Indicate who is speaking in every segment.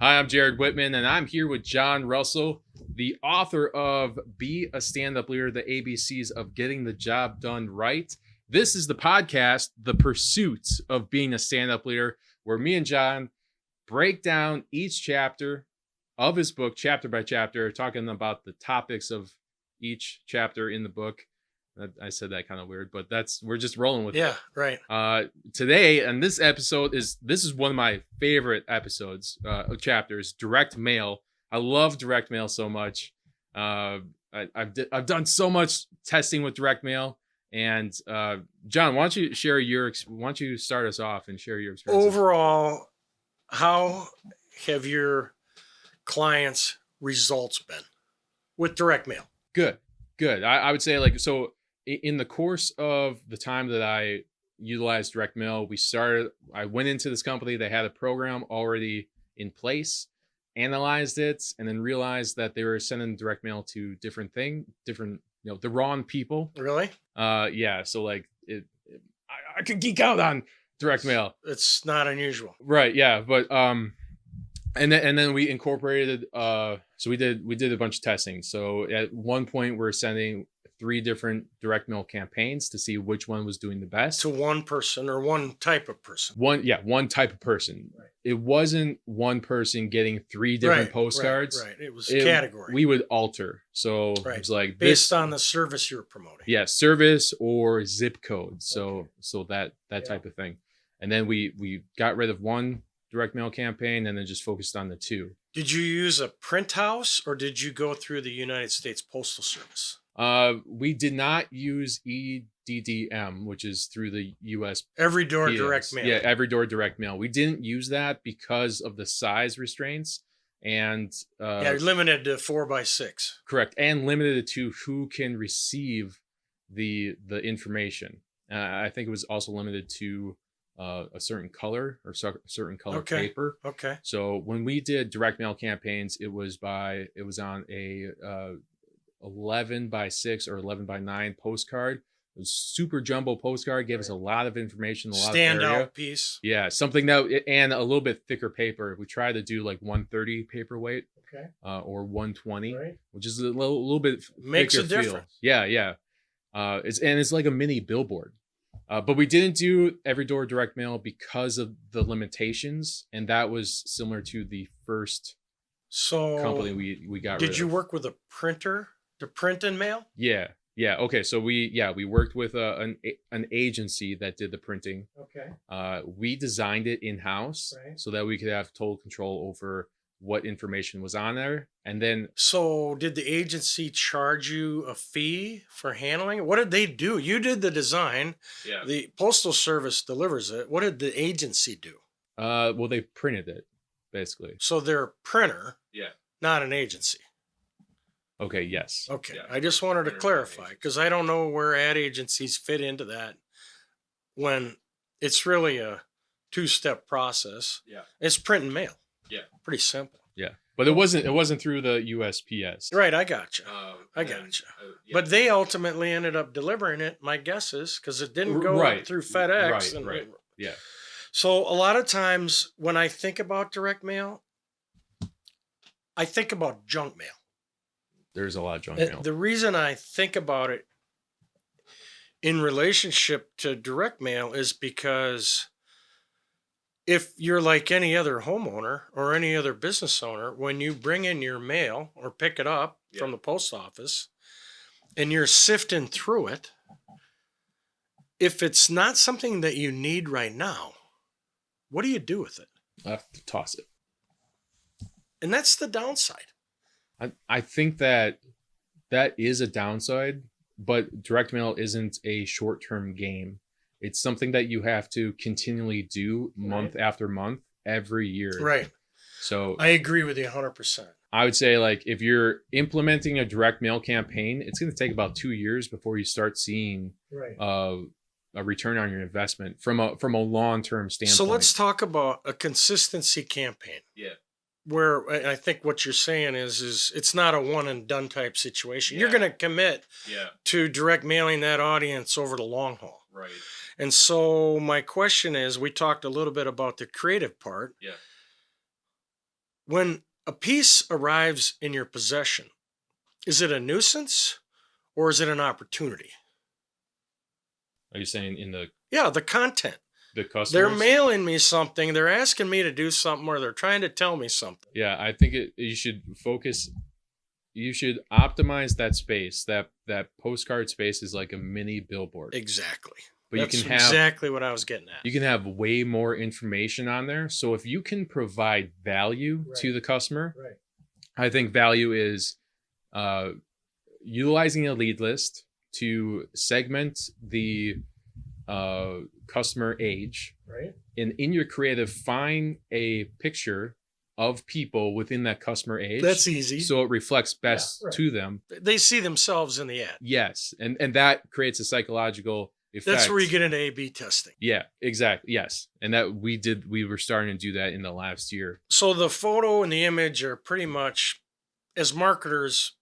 Speaker 1: Hi, I'm Jared Whitman, and I'm here with John Russell, the author of Be a Stand-Up Leader, the ABCs of Getting the Job Done Right. This is the podcast, The Pursuit of Being a Stand-Up Leader, where me and John break down each chapter of his book, chapter by chapter, talking about the topics of each chapter in the book. I said that kind of weird, but we're just rolling with it.
Speaker 2: Yeah, right.
Speaker 1: Today, and this episode is one of my favorite episodes, chapters, direct mail. I love direct mail so much. I've done so much testing with direct mail. And John, why don't you start us off and share your experience?
Speaker 2: Overall, how have your clients' results been with direct mail?
Speaker 1: Good. I would say in the course of the time that I utilized direct mail, I went into this company. They had a program already in place, analyzed it, and then realized that they were sending direct mail to the wrong people.
Speaker 2: Really?
Speaker 1: Yeah. So I could geek out on direct mail.
Speaker 2: It's not unusual.
Speaker 1: Right. Yeah. But, and then we incorporated, so we did a bunch of testing. So at one point we're sending 3 different direct mail campaigns to see which one was doing the best.
Speaker 2: To one person or one type of person.
Speaker 1: One type of person. Right. It wasn't one person getting 3 different postcards.
Speaker 2: Right. It was category.
Speaker 1: We would alter. So it was like
Speaker 2: based on the service you're promoting.
Speaker 1: Yeah, service or zip code. So that type of thing. And then we got rid of one direct mail campaign and then just focused on the 2.
Speaker 2: Did you use a print house or did you go through the United States Postal Service?
Speaker 1: We did not use EDDM, which is through the US.
Speaker 2: Every door direct mail.
Speaker 1: Yeah, every door direct mail. We didn't use that because of the size restraints and
Speaker 2: limited to 4x6.
Speaker 1: Correct, and limited to who can receive the information. I think it was also limited to a certain color or certain color paper.
Speaker 2: Okay.
Speaker 1: So when we did direct mail campaigns, it was on a 11x6 or 11x9 postcard. It was super jumbo postcard, gave us a lot of information, a lot of area.
Speaker 2: Standout piece.
Speaker 1: Yeah, something and a little bit thicker paper. We tried to do like 130 paperweight, or 120, which is a little bit
Speaker 2: makes a difference.
Speaker 1: Yeah. It's like a mini billboard. But we didn't do every door direct mail because of the limitations, and that was similar to the first company we got rid of.
Speaker 2: Did you work with a printer to print and mail?
Speaker 1: Yeah. Okay. So we worked with an agency that did the printing.
Speaker 2: Okay.
Speaker 1: We designed it in-house so that we could have total control over what information was on there. And then,
Speaker 2: so did the agency charge you a fee for handling it? What did they do? You did the design.
Speaker 1: Yeah.
Speaker 2: The Postal Service delivers it. What did the agency do?
Speaker 1: Well, they printed it basically.
Speaker 2: So they're a printer.
Speaker 1: Yeah.
Speaker 2: Not an agency.
Speaker 1: Okay. Yes.
Speaker 2: Okay. Yeah. I just wanted to clarify because I don't know where ad agencies fit into that when it's really a 2-step process.
Speaker 1: Yeah.
Speaker 2: It's print and mail.
Speaker 1: Yeah.
Speaker 2: Pretty simple.
Speaker 1: Yeah. But it wasn't through the USPS.
Speaker 2: Right. I gotcha. But they ultimately ended up delivering it. My guess is because it didn't go through FedEx.
Speaker 1: Right. Yeah.
Speaker 2: So a lot of times when I think about direct mail, I think about junk mail.
Speaker 1: There's a lot of junk mail.
Speaker 2: The reason I think about it in relationship to direct mail is because if you're like any other homeowner or any other business owner, when you bring in your mail or pick it up from the post office and you're sifting through it, if it's not something that you need right now, what do you do with it?
Speaker 1: I have to toss it.
Speaker 2: And that's the downside.
Speaker 1: I think that is a downside, but direct mail isn't a short-term game. It's something that you have to continually do month after month, every year.
Speaker 2: Right.
Speaker 1: So
Speaker 2: I agree with you 100%.
Speaker 1: I would say if you're implementing a direct mail campaign, it's going to take about 2 years before you start seeing a return on your investment from a long-term standpoint.
Speaker 2: So let's talk about a consistency campaign.
Speaker 1: Yeah.
Speaker 2: Where I think what you're saying is it's not a one and done type situation. You're going to commit to direct mailing that audience over the long haul.
Speaker 1: Right.
Speaker 2: And so my question is, we talked a little bit about the creative part.
Speaker 1: Yeah.
Speaker 2: when a piece arrives in your possession, is it a nuisance or is it an opportunity?
Speaker 1: Are you saying in the
Speaker 2: Yeah, the content. They're
Speaker 1: customers?
Speaker 2: mailing me something, they're asking me to do something, or they're trying to tell me something.
Speaker 1: Yeah, I think you should focus. You should optimize that space. That postcard space is like a mini billboard.
Speaker 2: Exactly.
Speaker 1: But
Speaker 2: That's
Speaker 1: you can have
Speaker 2: exactly what I was getting at.
Speaker 1: you can have way more information on there. So if you can provide value to the customer,
Speaker 2: Right.
Speaker 1: I think value is utilizing a lead list to segment the customer age,
Speaker 2: Right.
Speaker 1: and in your creative, find a picture of people within that customer age.
Speaker 2: That's easy.
Speaker 1: So it reflects best
Speaker 2: right.
Speaker 1: to them.
Speaker 2: They see themselves in the ad.
Speaker 1: Yes, and that creates a psychological effect.
Speaker 2: That's where you get into A/B testing.
Speaker 1: Yeah, exactly. Yes, and that we were starting to do that in the last year.
Speaker 2: So the photo and the image are pretty much, as marketers,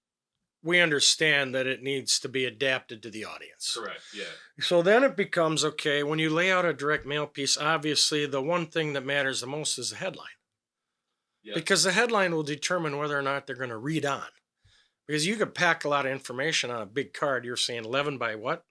Speaker 2: we understand that it needs to be adapted to the audience.
Speaker 1: Correct. Yeah.
Speaker 2: So then it becomes, okay, when you lay out a direct mail piece, obviously the one thing that matters the most is the headline. Yeah. Because the headline will determine whether or not they're going to read on. Because you could pack a lot of information on a big card. You're saying 11 by what?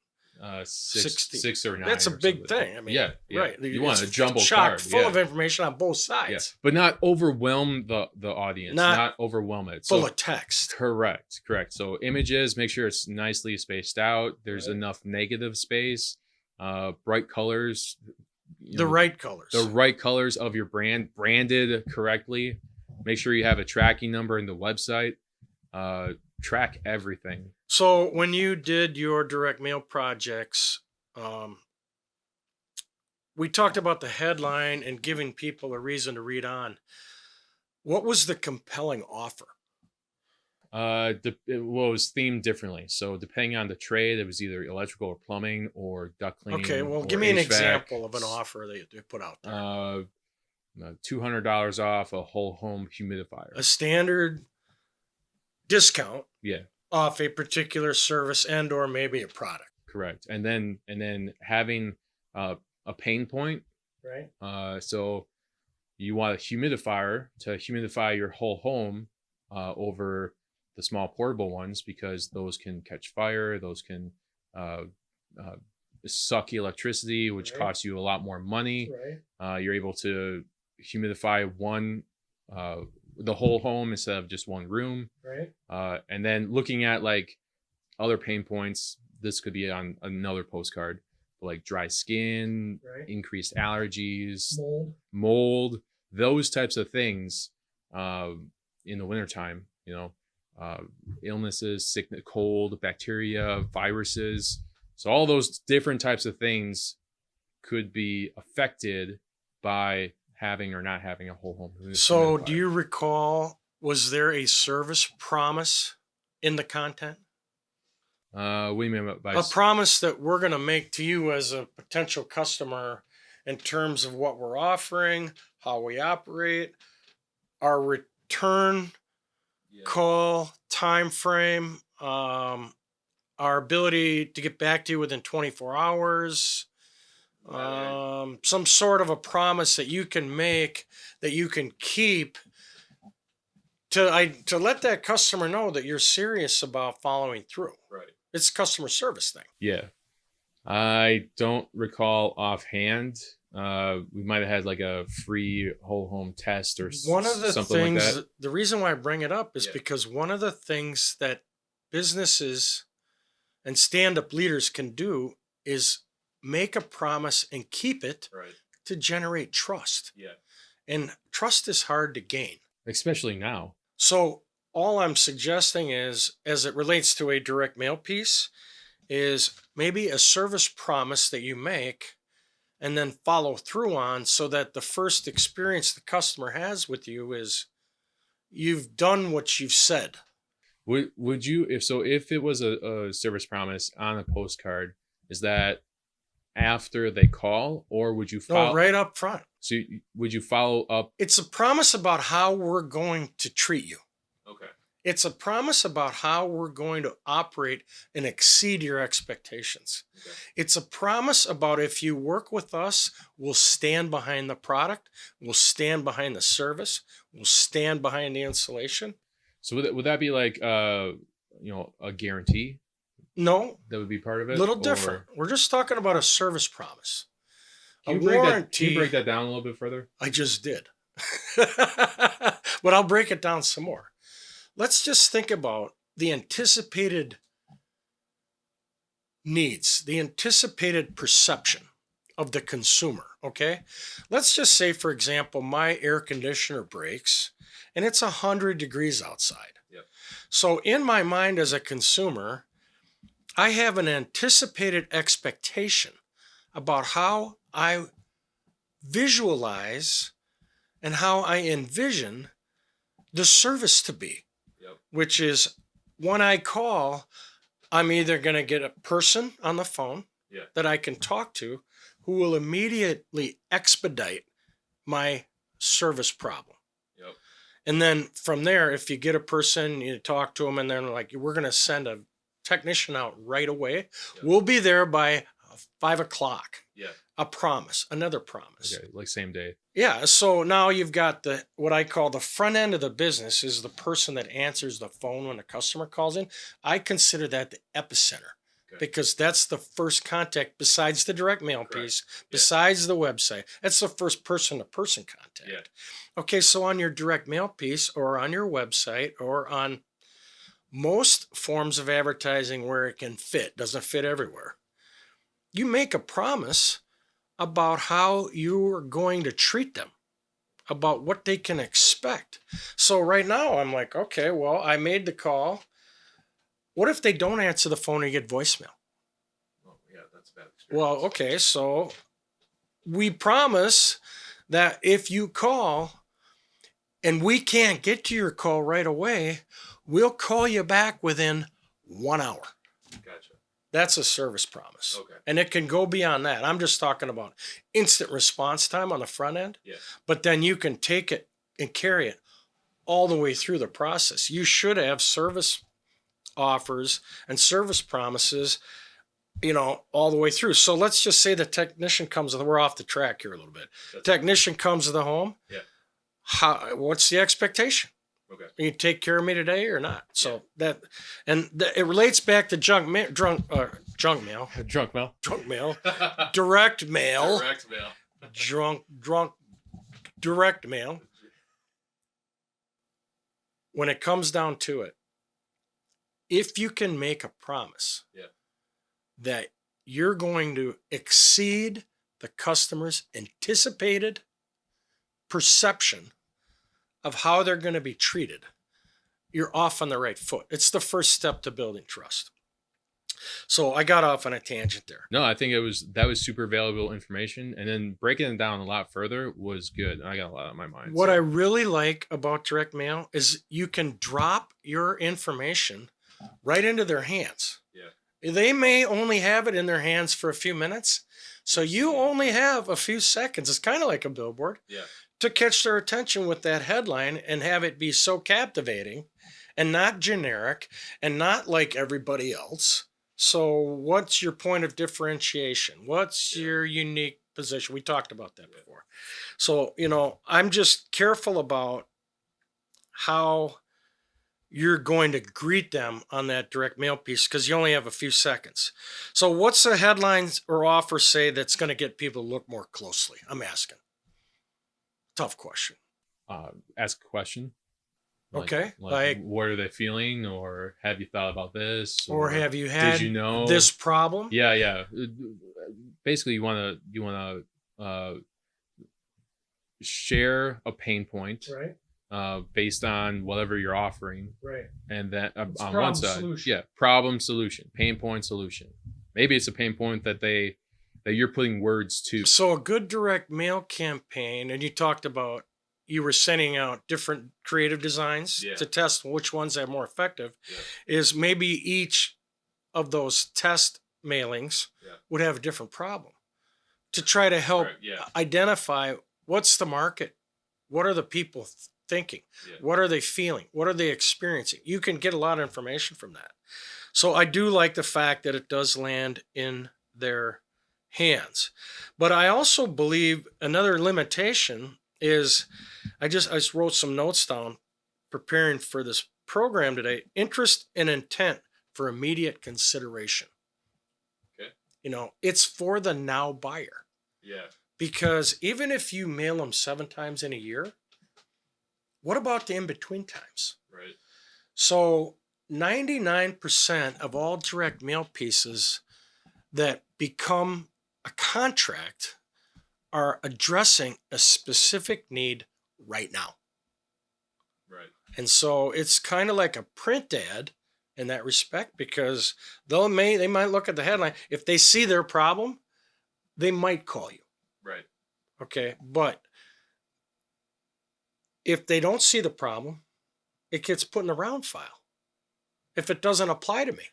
Speaker 1: 6 or 9.
Speaker 2: That's a big thing. I mean,
Speaker 1: yeah.
Speaker 2: Right.
Speaker 1: You want a jumbo
Speaker 2: chock
Speaker 1: card.
Speaker 2: full of information on both sides.
Speaker 1: Yeah. But not overwhelm the audience. Not overwhelm it.
Speaker 2: Full of text.
Speaker 1: Correct. So images, make sure it's nicely spaced out. There's enough negative space. Bright colors.
Speaker 2: The right colors.
Speaker 1: The right colors of your brand, branded correctly. Make sure you have a tracking number in the website. Track everything.
Speaker 2: So when you did your direct mail projects, we talked about the headline and giving people a reason to read on. What was the compelling offer?
Speaker 1: It was themed differently. So depending on the trade, it was either electrical or plumbing or duct cleaning.
Speaker 2: Okay, well, give me an example of an offer that you put out there.
Speaker 1: $200 off a whole home humidifier.
Speaker 2: A standard discount.
Speaker 1: Yeah.
Speaker 2: Off a particular service and or maybe a product.
Speaker 1: Correct. And then having a pain point.
Speaker 2: Right.
Speaker 1: So you want a humidifier to humidify your whole home over the small portable ones, because those can catch fire. Those can suck electricity, which costs you a lot more money.
Speaker 2: Right.
Speaker 1: You're able to humidify the whole home instead of just one room.
Speaker 2: Right.
Speaker 1: And then looking at like other pain points, this could be on another postcard, like dry skin, increased allergies, mold, those types of things in the wintertime, illnesses, sickness, cold, bacteria, viruses. So all those different types of things could be affected by having or not having a whole home.
Speaker 2: So do you recall, was there a service promise in the content?
Speaker 1: What do you mean by
Speaker 2: a promise that we're going to make to you as a potential customer in terms of what we're offering, how we operate, our return call time frame, our ability to get back to you within 24 hours, some sort of a promise that you can make, that you can keep, to let that customer know that you're serious about following through.
Speaker 1: Right.
Speaker 2: It's a customer service thing.
Speaker 1: Yeah. I don't recall offhand. We might have had like a free whole home test or
Speaker 2: one of the
Speaker 1: something
Speaker 2: things,
Speaker 1: like that.
Speaker 2: The reason why I bring it up is because one of the things that businesses and stand-up leaders can do is make a promise and keep it to generate trust.
Speaker 1: Yeah.
Speaker 2: And trust is hard to gain.
Speaker 1: Especially now.
Speaker 2: So all I'm suggesting is, as it relates to a direct mail piece, is maybe a service promise that you make and then follow through on, so that the first experience the customer has with you is you've done what you've said.
Speaker 1: Would you, if it was a service promise on a postcard, is that after they call, or would you follow?
Speaker 2: No, right up front.
Speaker 1: So would you follow up?
Speaker 2: It's a promise about how we're going to treat you.
Speaker 1: Okay.
Speaker 2: It's a promise about how we're going to operate and exceed your expectations.
Speaker 1: Okay.
Speaker 2: It's a promise about if you work with us, we'll stand behind the product, we'll stand behind the service, we'll stand behind the installation.
Speaker 1: So would that be like a guarantee
Speaker 2: No,
Speaker 1: that would be part of it?
Speaker 2: little
Speaker 1: Or
Speaker 2: different. We're just talking about a service promise. A
Speaker 1: Can
Speaker 2: warranty.
Speaker 1: you break that down a little bit further?
Speaker 2: I just did. But I'll break it down some more. Let's just think about the anticipated needs, the anticipated perception of the consumer. Okay. Let's just say, for example, my air conditioner breaks and it's 100 degrees outside.
Speaker 1: Yep.
Speaker 2: So, in my mind as a consumer, I have an anticipated expectation about how I visualize and how I envision the service to be.
Speaker 1: Yep.
Speaker 2: Which is when I call, I'm either going to get a person on the phone that I can talk to who will immediately expedite my service problem.
Speaker 1: Yep.
Speaker 2: And then from there, if you get a person, you talk to them, and then like, we're going to send a technician out right away. Yep. We'll be there by 5 o'clock.
Speaker 1: Yeah.
Speaker 2: A promise, another promise.
Speaker 1: Okay, like same day.
Speaker 2: Yeah. So now you've got what I call the front end of the business is the person that answers the phone when a customer calls in. I consider that the epicenter. Okay. Because that's the first contact besides the direct mail piece, besides the website. That's the first person-to-person contact.
Speaker 1: Yeah.
Speaker 2: Okay, so on your direct mail piece or on your website or on most forms of advertising where it can fit, doesn't fit everywhere, you make a promise about how you are going to treat them, about what they can expect. So right now I'm like, okay, well, I made the call. What if they don't answer the phone and get voicemail?
Speaker 1: Oh, yeah, that's a bad experience.
Speaker 2: Well, okay, so we promise that if you call and we can't get to your call right away, we'll call you back within 1 hour.
Speaker 1: Gotcha.
Speaker 2: That's a service promise.
Speaker 1: Okay.
Speaker 2: And it can go beyond that. I'm just talking about instant response time on the front end.
Speaker 1: Yeah.
Speaker 2: But then you can take it and carry it all the way through the process. You should have service offers and service promises, all the way through. So let's just say the technician comes, we're off the track here a little bit. Technician comes to the home.
Speaker 1: Yeah.
Speaker 2: What's the expectation?
Speaker 1: Okay.
Speaker 2: You take care of me today or not? So it relates back to junk mail, direct mail, direct mail, direct mail. When it comes down to it, if you can make a promise that you're going to exceed the customer's anticipated perception of how they're going to be treated, you're off on the right foot. It's the first step to building trust. So I got off on a tangent there.
Speaker 1: No, I think that was super valuable information, and then breaking it down a lot further was good. I got a lot on my mind.
Speaker 2: What I really like about direct mail is you can drop your information right into their hands. Yeah. They may only have it in their hands for a few minutes, so you only have a few seconds. It's kind of like a billboard. Yeah. To catch their attention with that headline and have it be so captivating and not generic and not like everybody else. So what's your point of differentiation? What's your unique position? We talked about that before. So, I'm just careful about how you're going to greet them on that direct mail piece because you only have a few seconds. So what's the headlines or offer say that's going to get people to look more closely? I'm asking. Tough question.
Speaker 1: Ask a question.
Speaker 2: Okay.
Speaker 1: Like what are they feeling, or have you thought about this,
Speaker 2: or have you had this problem?
Speaker 1: Yeah. Basically, you want to share a pain point,
Speaker 2: right?
Speaker 1: Based on whatever you're offering,
Speaker 2: right?
Speaker 1: And that on one side, problem solution, pain point solution. Maybe it's a pain point that you're putting words to. So
Speaker 2: a good direct mail campaign, and you talked about you were sending out different creative designs to test which ones are more effective, is maybe each of those test mailings would have a different problem to try to help identify what's the market, what are the people thinking?
Speaker 1: Yeah.
Speaker 2: What are they feeling? What are they experiencing? You can get a lot of information from that. So I do like the fact that it does land in their hands. But I also believe another limitation is I just wrote some notes down preparing for this program today. Interest and intent for immediate consideration.
Speaker 1: Okay.
Speaker 2: It's for the now buyer.
Speaker 1: Yeah.
Speaker 2: Because even if you mail them 7 times in a year, what about the in-between times?
Speaker 1: Right.
Speaker 2: So 99% of all direct mail pieces that become a contract are addressing a specific need right now.
Speaker 1: Right.
Speaker 2: And so it's kind of like a print ad in that respect, because they might look at the headline. If they see their problem, they might call you.
Speaker 1: Right.
Speaker 2: Okay. But if they don't see the problem, it gets put in the round file if it doesn't apply to me.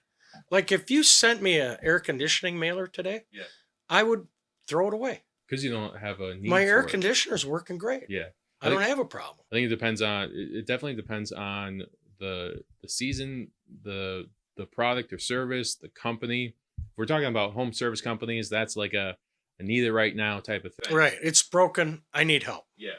Speaker 2: Like if you sent me an air conditioning mailer today,
Speaker 1: Yeah.
Speaker 2: I would throw it away.
Speaker 1: Because you don't have a need
Speaker 2: My
Speaker 1: for
Speaker 2: air
Speaker 1: it.
Speaker 2: conditioner's working great.
Speaker 1: Yeah.
Speaker 2: I don't have a problem.
Speaker 1: I think it depends on. It definitely depends on the season, the product or service, the company. If we're talking about home service companies, that's like a need it right now type of thing.
Speaker 2: Right. It's broken. I need help.
Speaker 1: Yeah.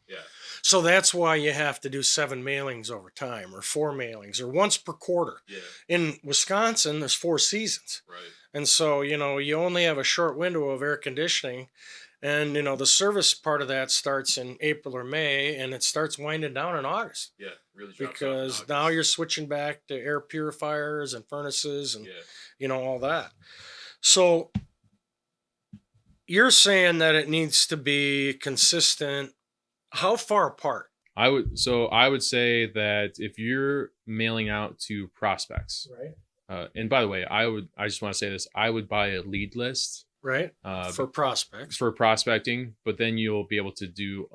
Speaker 1: Yeah.
Speaker 2: So that's why you have to do 7 mailings over time, or 4 mailings, or once per quarter.
Speaker 1: Yeah.
Speaker 2: In Wisconsin, there's 4 seasons.
Speaker 1: Right.
Speaker 2: And so, you only have a short window of air conditioning. And, the service part of that starts in April or May, and it starts winding down in August.
Speaker 1: Yeah. Really. Drops off in
Speaker 2: Because
Speaker 1: August.
Speaker 2: now you're switching back to air purifiers and furnaces and, all that. So you're saying that it needs to be consistent. How far apart?
Speaker 1: I would say that if you're mailing out to prospects,
Speaker 2: Right.
Speaker 1: And by the way, I just want to say this, I would buy a lead list.
Speaker 2: Right. For prospects.
Speaker 1: For prospecting, but then you'll be able to do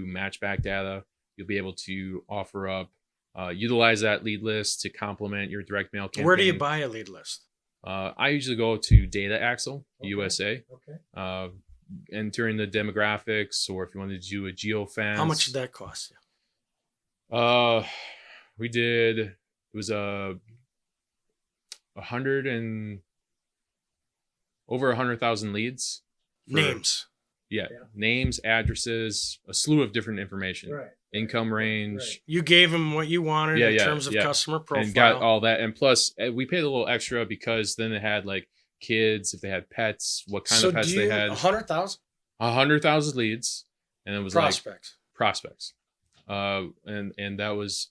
Speaker 1: match back data. You'll be able to offer up, utilize that lead list to complement your direct mail campaign.
Speaker 2: Where do you buy a lead list?
Speaker 1: I usually go to Data Axle USA.
Speaker 2: Okay.
Speaker 1: Entering the demographics, or if you wanted to do a geofence.
Speaker 2: How much did that cost you?
Speaker 1: We did. It was over 100,000 leads.
Speaker 2: Names.
Speaker 1: Yeah, names, addresses, a slew of different information.
Speaker 2: Right.
Speaker 1: Income range.
Speaker 2: Right. You gave them what you wanted in terms of customer profile.
Speaker 1: And got all that. And plus, we paid a little extra because then it had like kids, if they had pets, what kind of pets they had.
Speaker 2: 100,000?
Speaker 1: 100,000 leads. And it was
Speaker 2: prospects.
Speaker 1: Prospects. And that was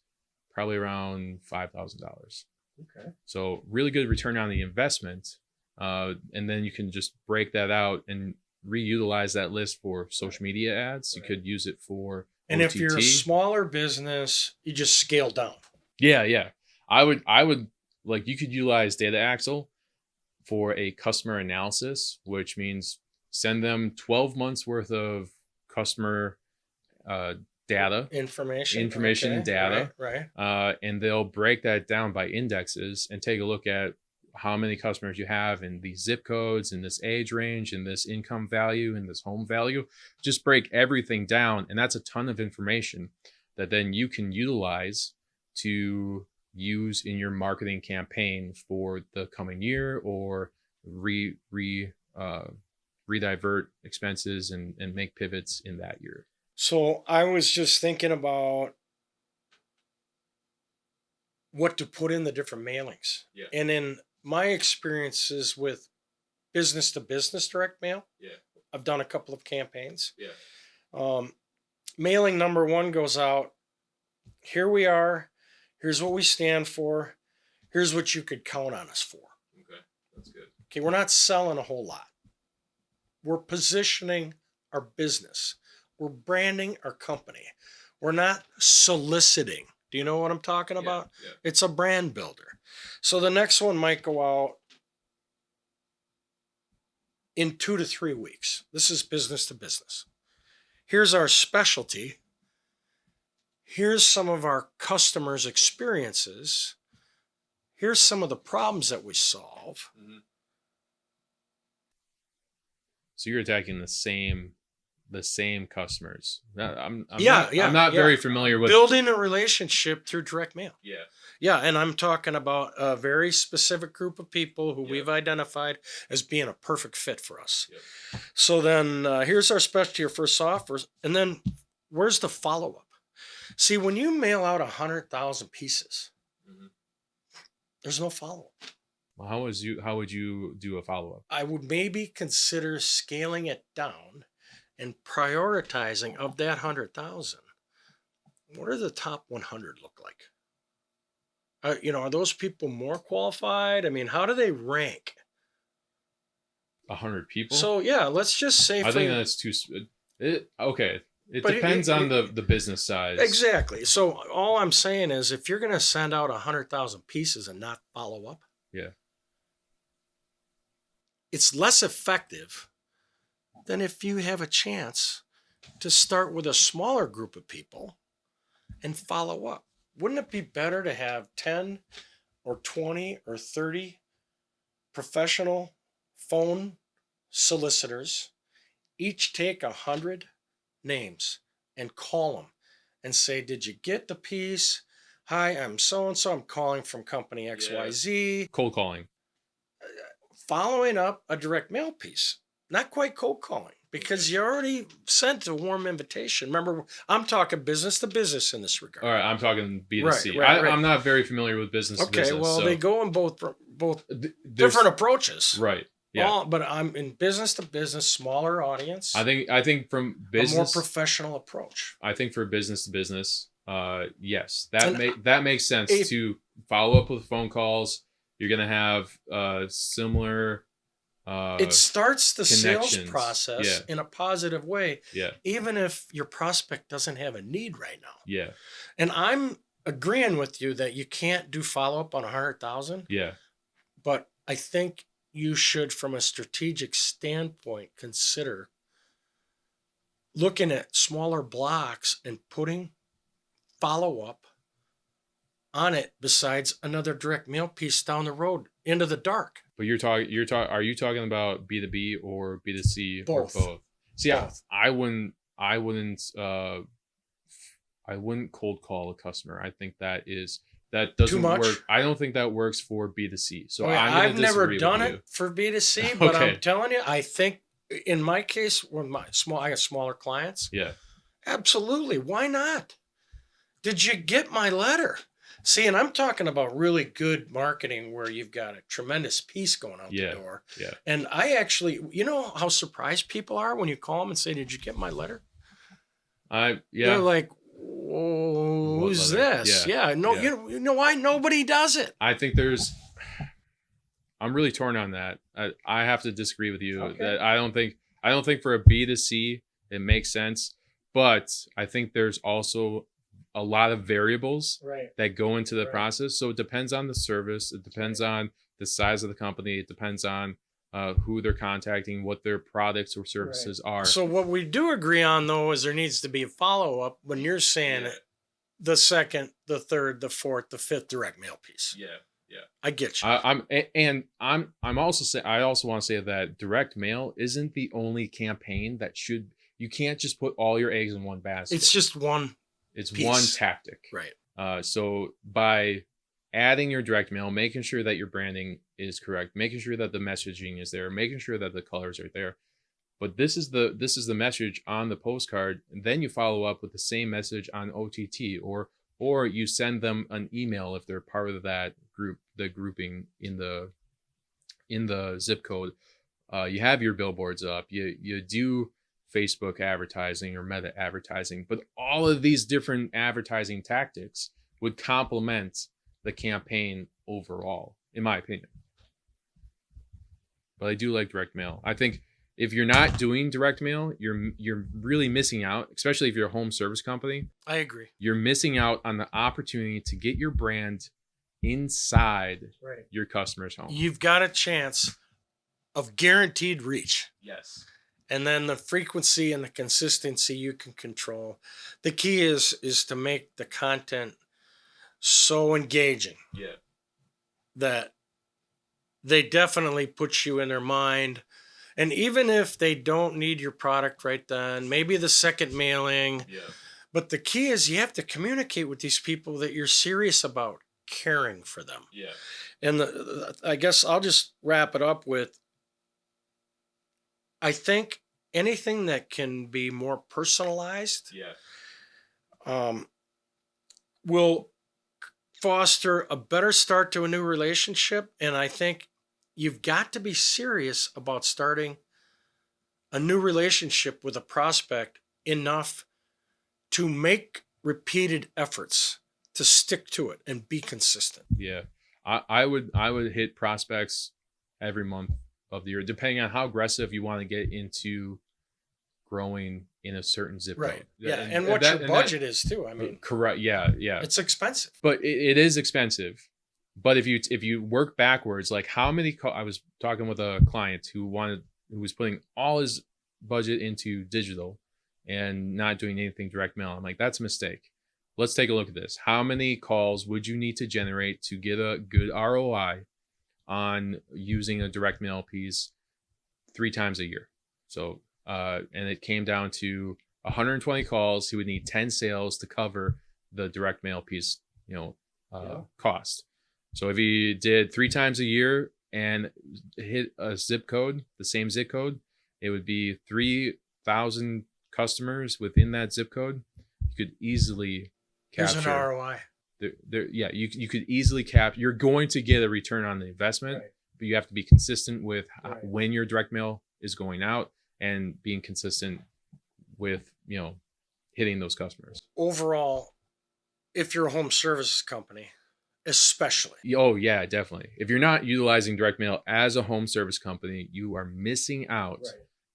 Speaker 1: probably around $5,000.
Speaker 2: Okay.
Speaker 1: So really good return on the investment. And then you can just break that out and reutilize that list for social media ads. You could use it for
Speaker 2: and
Speaker 1: OTT.
Speaker 2: If you're a smaller business, you just scale down.
Speaker 1: Yeah. I would like, you could utilize Data Axle for a customer analysis, which means send them 12 months worth of customer data, information
Speaker 2: okay.
Speaker 1: and data,
Speaker 2: right.
Speaker 1: And they'll break that down by indexes and take a look at how many customers you have in these zip codes, in this age range, in this income value, in this home value. Just break everything down, and that's a ton of information that then you can utilize to use in your marketing campaign for the coming year, or redivert expenses and make pivots in that year.
Speaker 2: So I was just thinking about what to put in the different mailings.
Speaker 1: Yeah.
Speaker 2: And in my experiences with business to business direct mail, I've done a couple of campaigns. Mailing number 1 goes out. Here we are. Here's what we stand for. Here's what you could count on us for.
Speaker 1: Okay, that's good.
Speaker 2: Okay, we're not selling a whole lot. We're positioning our business. We're branding our company. We're not soliciting. Do you know what I'm talking about?
Speaker 1: Yeah.
Speaker 2: It's a brand builder. So the next one might go out in 2 to 3 weeks. This is business to business. Here's our specialty. Here's some of our customers' experiences. Here's some of the problems that we solve.
Speaker 1: Mm-hmm. So you're attacking the same the same customers. I'm
Speaker 2: Yeah,
Speaker 1: not
Speaker 2: yeah.
Speaker 1: very familiar with
Speaker 2: Building a relationship through direct mail.
Speaker 1: Yeah.
Speaker 2: Yeah, and I'm talking about a very specific group of people who
Speaker 1: Yep.
Speaker 2: we've identified as being a perfect fit for us.
Speaker 1: Yep.
Speaker 2: So then here's our specialty or first offers, and then where's the follow-up? See, when you mail out 100,000 pieces,
Speaker 1: Mhm.
Speaker 2: there's no follow-up.
Speaker 1: Well, how would you do a follow-up?
Speaker 2: I would maybe consider scaling it down and prioritizing of that 100,000. What are the top 100 look like? Are those people more qualified? I mean, how do they rank?
Speaker 1: 100 people?
Speaker 2: So yeah, let's just say
Speaker 1: I think that's too. Okay. It depends on the business size.
Speaker 2: Exactly. So all I'm saying is, if you're going to send out 100,000 pieces and not follow up,
Speaker 1: Yeah.
Speaker 2: it's less effective than if you have a chance to start with a smaller group of people and follow up. Wouldn't it be better to have 10 or 20 or 30 professional phone solicitors each take 100 names and call them and say, did you get the piece? Hi, I'm so and so. I'm calling from company XYZ.
Speaker 1: Cold calling.
Speaker 2: Following up a direct mail piece. Not quite cold calling, because you already sent a warm invitation. Remember, I'm talking business to business in this regard.
Speaker 1: All right, I'm talking B2C.
Speaker 2: Right.
Speaker 1: I'm not very familiar with business to business.
Speaker 2: Okay, well,
Speaker 1: so
Speaker 2: they go in both different approaches.
Speaker 1: Right. Yeah.
Speaker 2: But I'm in business to business, smaller audience.
Speaker 1: I think from business,
Speaker 2: a more professional approach.
Speaker 1: I think for business to business, yes, that makes sense to follow up with phone calls. You're gonna have similar.
Speaker 2: It starts the sales process
Speaker 1: Yeah.
Speaker 2: in a positive way,
Speaker 1: Yeah.
Speaker 2: even if your prospect doesn't have a need right now.
Speaker 1: Yeah.
Speaker 2: And I'm agreeing with you that you can't do follow up on 100,000.
Speaker 1: Yeah.
Speaker 2: But I think you should, from a strategic standpoint, consider looking at smaller blocks and putting follow up on it besides another direct mail piece down the road into the dark.
Speaker 1: But are you talking about B2B or B2C
Speaker 2: both.
Speaker 1: or both? See,
Speaker 2: both.
Speaker 1: I wouldn't cold call a customer. I think that doesn't
Speaker 2: Too much?
Speaker 1: work. I don't think that works for B2C. So
Speaker 2: I've never done it for B2C, but
Speaker 1: Okay.
Speaker 2: I'm telling you, I think in my case, when I got smaller clients,
Speaker 1: Yeah.
Speaker 2: absolutely. Why not? Did you get my letter? See, and I'm talking about really good marketing where you've got a tremendous piece going out the door.
Speaker 1: Yeah.
Speaker 2: And I actually, you know how surprised people are when you call them and say, did you get my letter? They're like, whoa, who's this? Yeah. No, yeah. You know why? Nobody does it.
Speaker 1: I think I'm really torn on that. I have to disagree with you.
Speaker 2: Okay.
Speaker 1: That I don't think for a B2C it makes sense, but I think there's also a lot of variables that go into the process. So it depends on the service. It depends on the size of the company. It depends on who they're contacting, what their products or services are.
Speaker 2: So what we do agree on, though, is there needs to be a follow-up when you're saying the second, the third, the fourth, the fifth direct mail piece.
Speaker 1: Yeah.
Speaker 2: I get you.
Speaker 1: I also want to say that direct mail isn't the only campaign you can't just put all your eggs in one basket.
Speaker 2: It's just one.
Speaker 1: It's
Speaker 2: piece.
Speaker 1: one tactic.
Speaker 2: Right.
Speaker 1: So by adding your direct mail, making sure that your branding is correct, making sure that the messaging is there, making sure that the colors are there. But this is the message on the postcard, and then you follow up with the same message on OTT, or you send them an email if they're part of that group, the grouping in the zip code. You have your billboards up. You do Facebook advertising or meta advertising, but all of these different advertising tactics would complement the campaign overall, in my opinion. But I do like direct mail. I think if you're not doing direct mail, you're really missing out, especially if you're a home service company.
Speaker 2: I agree.
Speaker 1: You're missing out on the opportunity to get your brand inside your customer's home.
Speaker 2: You've got a chance of guaranteed reach.
Speaker 1: Yes.
Speaker 2: And then the frequency and the consistency you can control. The key is to make the content so engaging that they definitely put you in their mind And even if they don't need your product right then, maybe the second mailing.
Speaker 1: Yeah.
Speaker 2: But the key is you have to communicate with these people that you're serious about caring for them.
Speaker 1: Yeah.
Speaker 2: And I guess I'll just wrap it up with, I think anything that can be more personalized
Speaker 1: Yeah.
Speaker 2: will foster a better start to a new relationship. And I think you've got to be serious about starting a new relationship with a prospect enough to make repeated efforts to stick to it and be consistent.
Speaker 1: Yeah. I would hit prospects every month of the year, depending on how aggressive you want to get into growing in a certain zip
Speaker 2: Right.
Speaker 1: code.
Speaker 2: Yeah. And what your budget is too. I mean,
Speaker 1: correct. Yeah. Yeah.
Speaker 2: it's expensive.
Speaker 1: But it is expensive. But if you work backwards, like how many I was talking with a client who was putting all his budget into digital and not doing anything direct mail. I'm like, that's a mistake. Let's take a look at this. How many calls would you need to generate to get a good ROI on using a direct mail piece 3 times a year? So, and it came down to 120 calls. He would need 10 sales to cover the direct mail piece, cost. So if he did 3 times a year and hit a zip code, the same zip code, it would be 3,000 customers within that zip code. You could easily capture.
Speaker 2: There's an ROI.
Speaker 1: You could easily capture. You're going to get a return on the investment,
Speaker 2: Right.
Speaker 1: but you have to be consistent with
Speaker 2: Right.
Speaker 1: when your direct mail is going out and being consistent with, hitting those customers.
Speaker 2: Overall, if you're a home services company, especially.
Speaker 1: Oh yeah, definitely. If you're not utilizing direct mail as a home service company, you are missing out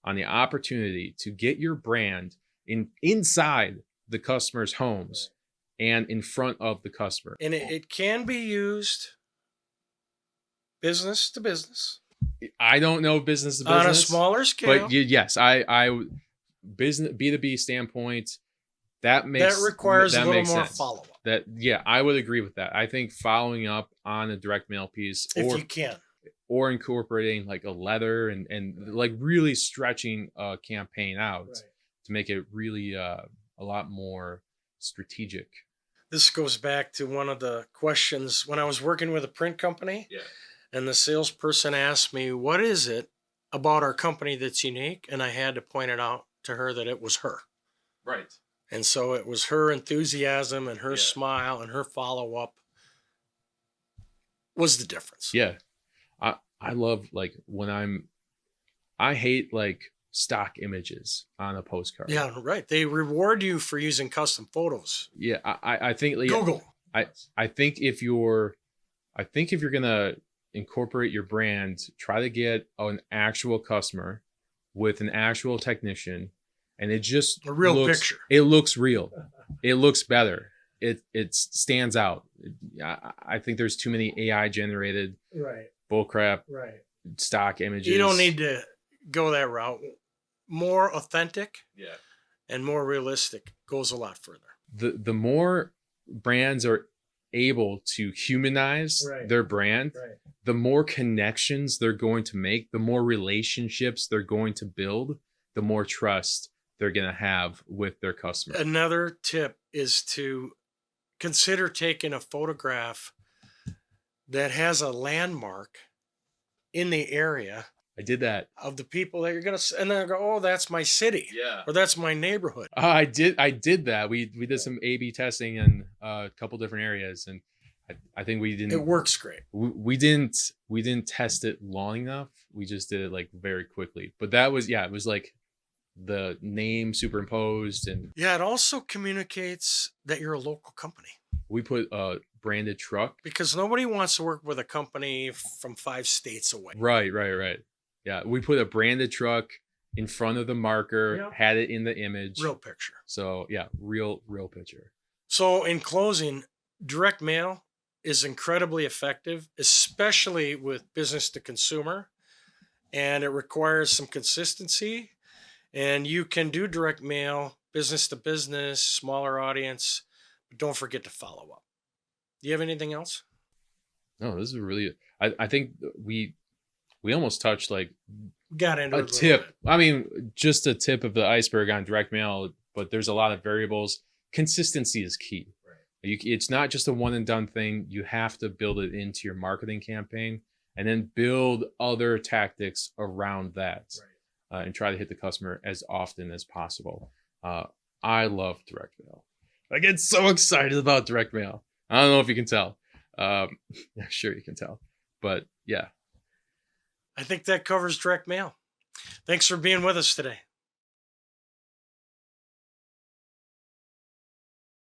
Speaker 1: on the opportunity to get your brand inside the customer's homes and in front of the customer.
Speaker 2: And it can be used business to business.
Speaker 1: I don't know business to business
Speaker 2: On a smaller scale.
Speaker 1: but yes, I business B2B standpoint, that
Speaker 2: requires a little more
Speaker 1: sense.
Speaker 2: follow-up.
Speaker 1: I would agree with that. I think following up on a direct mail piece,
Speaker 2: if you can,
Speaker 1: or incorporating like a letter and like really stretching a campaign out to make it really a lot more strategic.
Speaker 2: This goes back to one of the questions when I was working with a print company.
Speaker 1: Yeah.
Speaker 2: And the salesperson asked me, what is it about our company that's unique? And I had to point it out to her that it was her.
Speaker 1: Right.
Speaker 2: And so it was her enthusiasm and her smile and her follow-up was the difference.
Speaker 1: Yeah. I love like I hate like stock images on a postcard.
Speaker 2: Yeah, right. They reward you for using custom photos.
Speaker 1: Yeah. I think
Speaker 2: Google.
Speaker 1: I think if you're gonna incorporate your brand, try to get an actual customer with an actual technician, and it just
Speaker 2: a real picture.
Speaker 1: It looks real. It looks better. It stands out. I think there's too many AI generated bullcrap stock images.
Speaker 2: You don't need to go that route. More authentic and more realistic goes a lot further.
Speaker 1: The more brands are able to humanize their brand, the more connections they're going to make, the more relationships they're going to build, the more trust they're going to have with their customer.
Speaker 2: Another tip is to consider taking a photograph that has a landmark in the area.
Speaker 1: I did that.
Speaker 2: Of the people that you're going to, and then go, oh, that's my city.
Speaker 1: Yeah.
Speaker 2: Or that's my neighborhood.
Speaker 1: I did that. We did some A/B testing in a couple different areas, and I think we didn't.
Speaker 2: It works great.
Speaker 1: We didn't test it long enough. We just did it like very quickly. But that was it was like the name superimposed, and
Speaker 2: it also communicates that you're a local company.
Speaker 1: We put a branded truck
Speaker 2: because nobody wants to work with a company from 5 states away.
Speaker 1: Right. Yeah, we put a branded truck in front of the marker, had it in the image.
Speaker 2: Real picture.
Speaker 1: So yeah, real picture.
Speaker 2: So in closing, direct mail is incredibly effective, especially with business to consumer, and it requires some consistency. And you can do direct mail, business to business, smaller audience, but don't forget to follow up. Do you have anything else?
Speaker 1: No, this is really, I think we almost touched like
Speaker 2: got into
Speaker 1: A
Speaker 2: it a little
Speaker 1: tip.
Speaker 2: bit.
Speaker 1: I mean, just a tip of the iceberg on direct mail, but there's a lot of variables. Consistency is key. It's not just a one and done thing. You have to build it into your marketing campaign and then build other tactics around that and try to hit the customer as often as possible. I love direct mail. I get so excited about direct mail. I don't know if you can tell. I'm sure you can tell. But yeah.
Speaker 2: I think that covers direct mail. Thanks for being with us today.